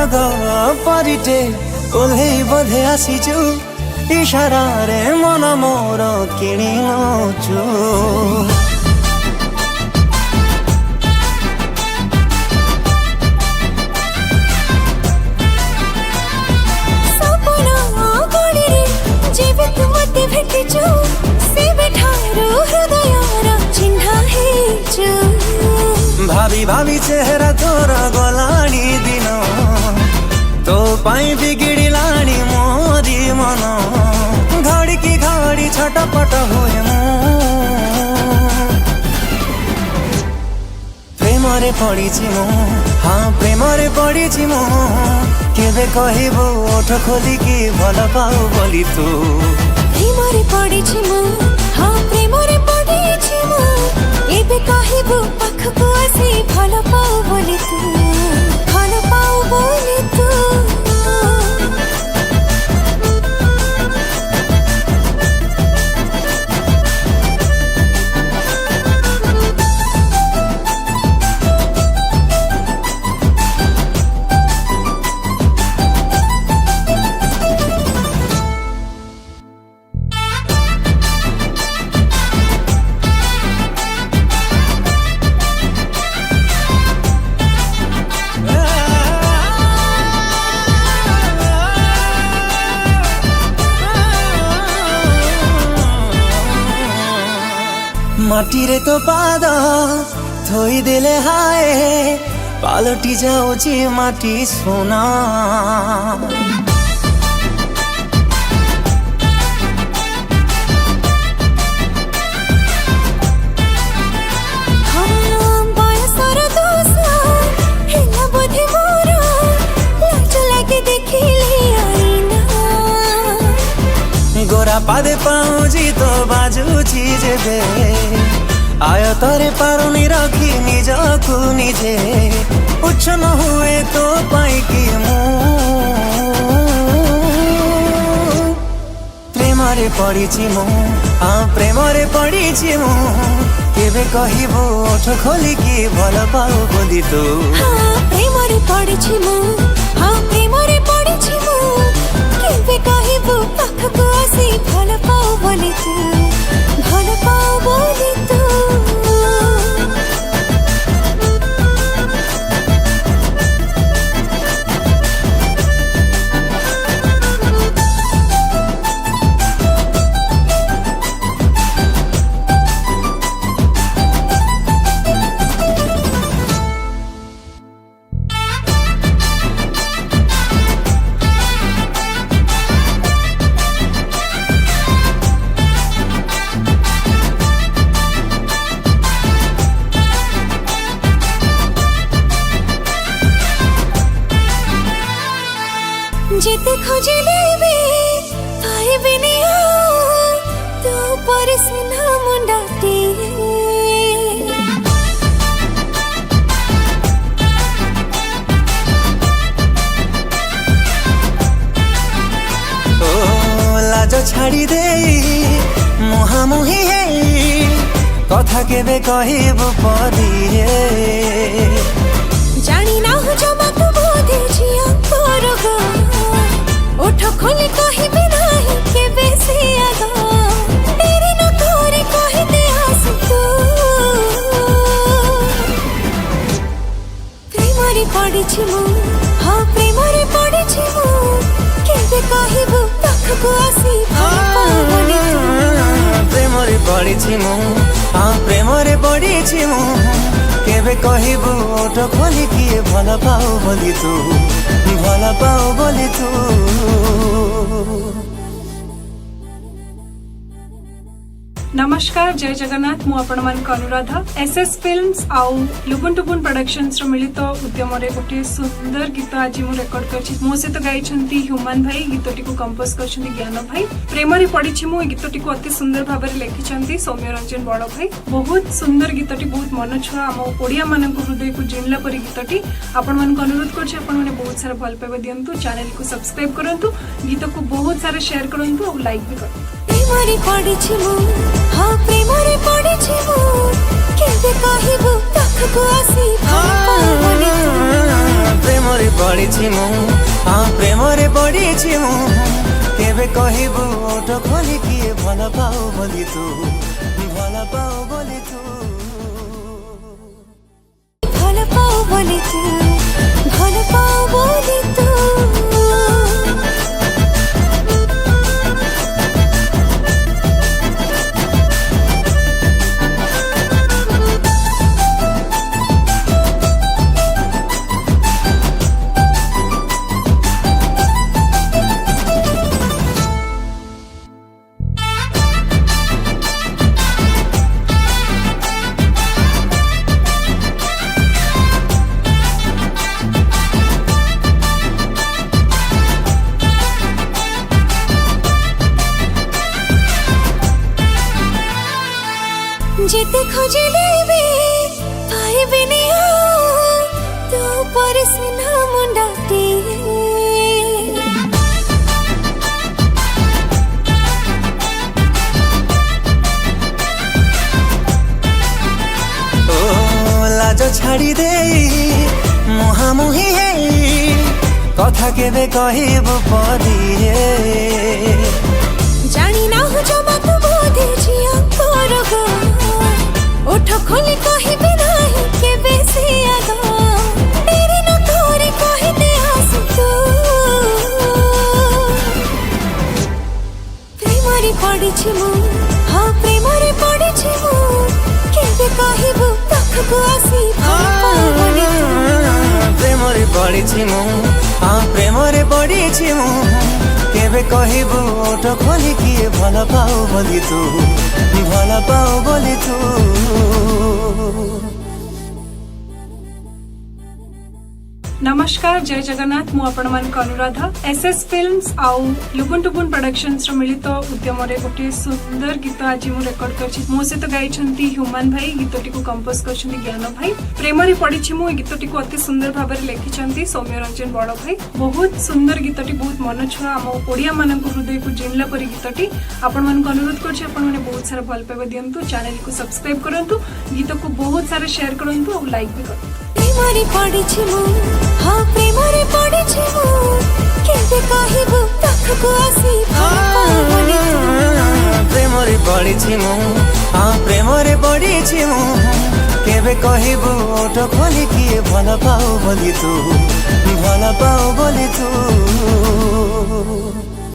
मेघ परिटे ओल्हे बोधे आसीचु इशारा रे मन मोर किणी नौचु भाभी भाभी चेहरा तोर गलानी दिन तो पाई बिगिड़ी लानी मोरी मन घड़ी की घड़ी छटपट हुए प्रेम रे पड़ी मु हाँ प्रेम रे पड़ी मु केबे कहबू ओठ खोली की भल पाऊ बोली तू प्रेम रे पड़ी मु हाँ प्रेम रे पड़ी मु एबे कहबू पाखको आसी भल पाऊ बोली तू भल पाऊ बोली तू माटी रे तो पाद थोई देले हाय पालटी जाऊची माटी सोना गोरा पादे पाऊजी तो बाजूची जेबे आय तरे पारुनी रखी निजकु निजे उच्च न हुए तो पाई कि मु प्रेम रे पड़ी मु हाँ प्रेम रे पड़ी मु केबे कहबू ओठ खोली की भल पाऊ बोली तू हाँ प्रेम रे पड़ी मु हाँ प्रेम रे पड़ी मु केबे कहबू पाखको आसी भल पाऊ बोली तू भल पाऊ बोली तू जेते खोजिले भी पाइबिनी तू पर सुना मुंडाटी ओ लाज छाड़ी दे मुहामुही है कथा केबे कहबू परी जानी ना हो जमा तू बोधे जिया तोर गो ओठ खोली कहबे नाही केबे से आगो तेरे न तोरे कहते आस तू प्रेम रे पड़ी मु हाँ प्रेम रे पड़ी मु केबे कहबू पाखको आसी भल पाऊ बोली तू प्रेम रे पड़ी मु हाँ प्रेम रे पड़ी मु केबे कहबू ओठ खोली की भल पाऊ बोली तू भल पाऊ बोली तू नमस्कार जय जगन्नाथ मु आपण मान अनुराधा एसएस फिल्म्स आउ लुबुन टुबुन प्रोडक्शंस रो मिलित उद्यम रे गोटे सुंदर गीत आज मु रेकॉर्ड करछि मो सहित गाइछंती ह्यूमन भाई गीतटी को कंपोज करछंती ज्ञान भाई प्रेम रे पडिछि मु गीतटी को अति सुंदर भाबरे लिखिछंती सौम्य रंजन बड़ भाई बहुत सुंदर गीतटी बहुत मन छुआ हम ओडिया मानन को हृदय को जिनला परि गीतटी आपण मान अनुरोध करछि आपण माने बहुत सारा भल पाइबा दियंतु चैनल को सब्सक्राइब करंतु गीत को बहुत सारा शेयर करंतु और लाइक भी करंतु प्रेम रे पड़ी मु हाँ प्रेम रे पड़ी मु केबे कहबू पाखको आसी भल पाऊ बोली तू ପ୍ରେମରେ ପଡ଼ିଛି ମୁଁ ହଁ ପ୍ରେମରେ ପଡ଼ିଛି ମୁଁ କେବେ କହିବୁ ଓଠ ଖୋଲି କିଏ ଭଲ ପାଉ ବୋଲି ତୁ ଭଲ ପାଉ ବୋଲି ତୁ ଭଲ ପାଉ ବୋଲି ତୁ ଭଲ ପାଉ ବୋଲି ତୁ যেতে খোঁজিলে বি পাইবিনি তু পরে সিনা মুন্ডাটি ଓ ଲାଜ ଛାଡ଼ି ଦେଇ ମୁହାଁମୁହିଁ ହେଇ କଥା କେବେ କହିବୁ ପଦିଏ জানি না হো জমা তু বোধে ঝিয়া করো গো ওঠ খোলি কহিবি নাহি কেবে সে আগ ডেরি ন করে কহিতে আসি তু প্রেমরে পড়িছি মু হ্যাঁ প্রেমরে পড়িছি মু কেবে কহিবু পাখকু আসি ভাল পাও বলি তু ପ୍ରେମରେ ପଡ଼ିଛି ମୁଁ ହଁ ପ୍ରେମରେ ପଡ଼ିଛି ମୁଁ କେବେ କହିବୁ ଓଠ ଖୋଲି କିଏ ଭଲ ପାଉ ବୋଲି ତୁ ଭଲ ପାଉ ବୋଲି ତୁ नमस्कार जय जगन्नाथ मु आपण मान अनुराधा एसएस फिल्म्स आउ लुबुन टुबुन प्रोडक्शंस रो मिलित उद्यम रे गोटे सुंदर गीत आज मु रेकॉर्ड करछि मो सहित गाइछंती ह्यूमन भाई गीतटी को कंपोज करछंती ज्ञान भाई प्रेमरी पढिछि मु गीतटी को अति सुंदर भाबरे लेखिछंती सौम्य रंजन बड़ भाई बहुत सुंदर गीतटी बहुत मन छुआ हम ओडिया मानन को हृदय को जिनला परी गीतटी आपण मान को अनुरोध करछि आपण माने बहुत सारा भल पाइबा दियंतु चैनल को सब्सक्राइब करंतु गीत को बहुत सारा शेयर करंतु और लाइक भी करंतु প্রেমরে পড়িছি মু হ্যাঁ প্রেমরে পড়িছি মু কেবে কহিবু পাখকু আসি ভাল পাও বলি তু ପ୍ରେମରେ ପଡ଼ିଛି ମୁଁ ହଁ ପ୍ରେମରେ ପଡ଼ିଛି ମୁଁ କେବେ କହିବୁ ଓଠ ଖୋଲି କିଏ ଭଲ ପାଉ ବୋଲି ତୁ ଭଲ ପାଉ ବୋଲି ତୁ